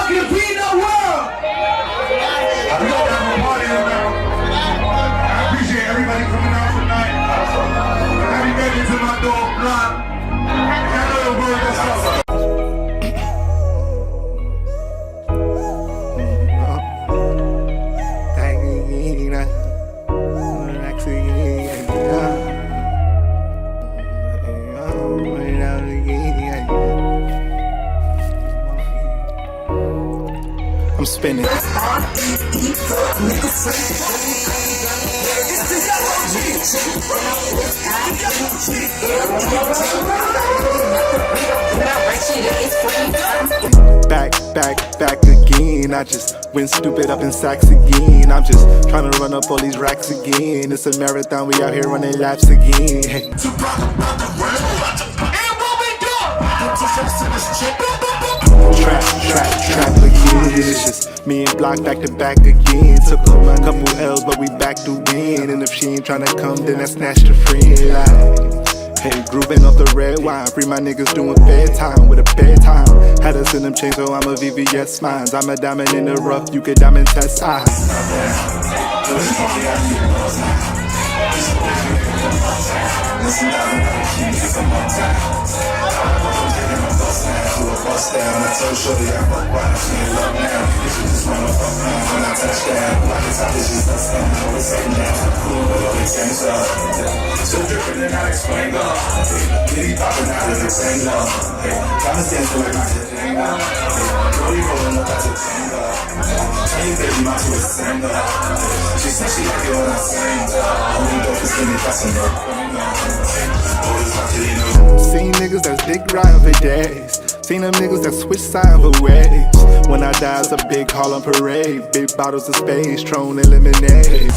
motherfucking Vino World. I love that party around. I appreciate everybody coming out tonight. Happy birthday to my dog, Block. I know the word that's up. I'm spinning. Back again. I just went stupid up in Saks again. I'm just trying to run up all these racks again. It's a marathon, we out here running laps again. Hey. Trap again. It's just me and Block back to back again. Took a couple L's, but we back to win. And if she ain't tryna come, then I snatched a friend. Like, hey, grooving off the red wine. Free my niggas doing bedtime with a bedtime. Had us in them chains, so I'm a VVS mines. I'm a diamond in the rough, you could diamond test eyes. Bust down, I told Shorty I fuck right, she in love now. If you just wanna fuck me when I touch down, like it's how this is done, I always say now. Cool, but always gangs up. So drippin' and I explain up. Nitty poppin' out of the tango. Diamonds dancing like my head tango. Brody rollin' up as a tango. Tell you baby, my two is tango. She said she like it when I sing. Only dope is in it, that's a no. Seen niggas that's dick riding for days. Seen them niggas that switch sides for ways. When I die, it's a big Harlem parade. Big bottles of space, Tron and lemonade.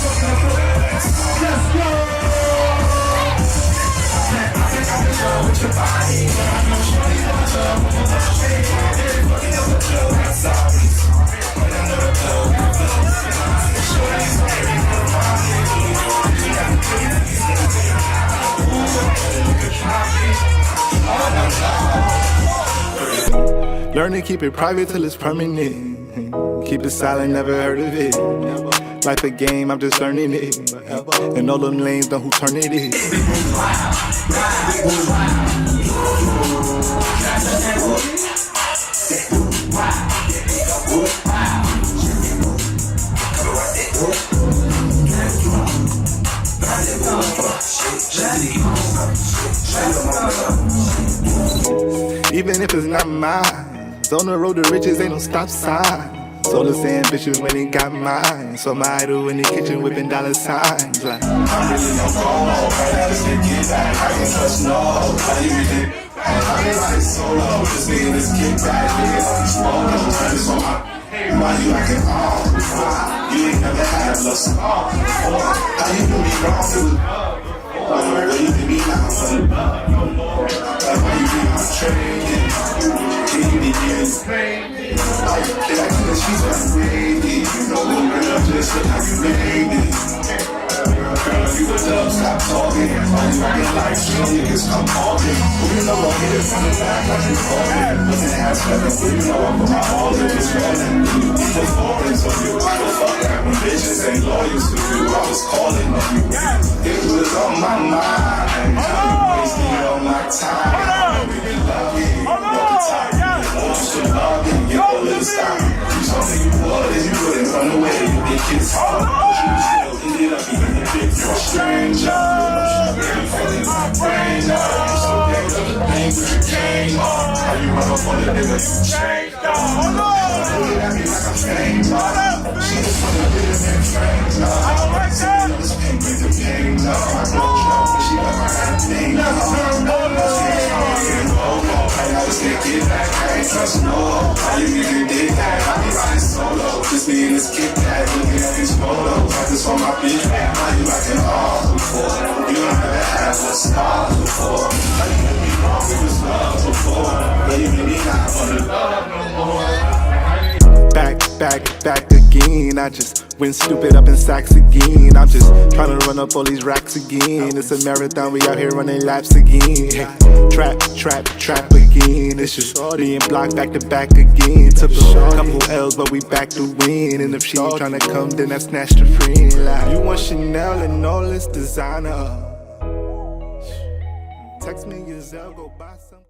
Learn to keep it private till it's permanent. Keep it silent, never heard of it. Life a game, I'm just learning it. And all them lanes know who turn it is. Even if it's not mine. On the road to riches, ain't no stop sign. So the same bitches when it got mine. So my idol in the kitchen whipping dollar signs. Like, I'm really no call, I just can't get back. I can't touch no, how you really? I'm like solo, just being this kickback. Niggas on these photos, friends on my. Why you acting all? You ain't never had lust. How you do me wrong? Where you do me now? Like why you be on train? You need to they like the sheets are crazy. You know the real just look how you made it. Girl, if you a dub, stop talking. Why you acting like real niggas come talking? Who you know I'm here from the back like you calling? Wasn't half stepping, who you know I put my all in this morning. You need the foreign, so you why the fuck having bitches ain't loyal to you. I was calling on you. It was on my mind. How you wasting all my time? I really love you. You love me, you all in the style. You told me you would, and you wouldn't run away. You think it's hard, but you still ended up being a big stranger. Really feeling my brain up. You so ganged up the things that you came on. How you run up on the nigga, you changed up. Looking at me like I'm changed up. She just wanna be the same trained up. I don't like that. This pain brings the pain up. I broke up, but she got my hand thing up. I just can't get back, I ain't trust no. How you can dig that? I be riding solo. Just be in this Kit Kat, looking at these photos. I just want my bitch back. How you acting all before? You don't never have a star before. How you make me wrong with this love before? Yeah, you made me not wanna love no more. Back again. again. I just went stupid up in sacks again. I'm just trying to run up all these racks again. It's a marathon, we out here running laps again. Trap, trap, trap again. It's just me and Block back to back again. Took a couple L's, but we back to win. And if she ain't trying to come, then I snatched a friend. Like, you want Chanel and all this designer. Text me your Zelle, go buy some.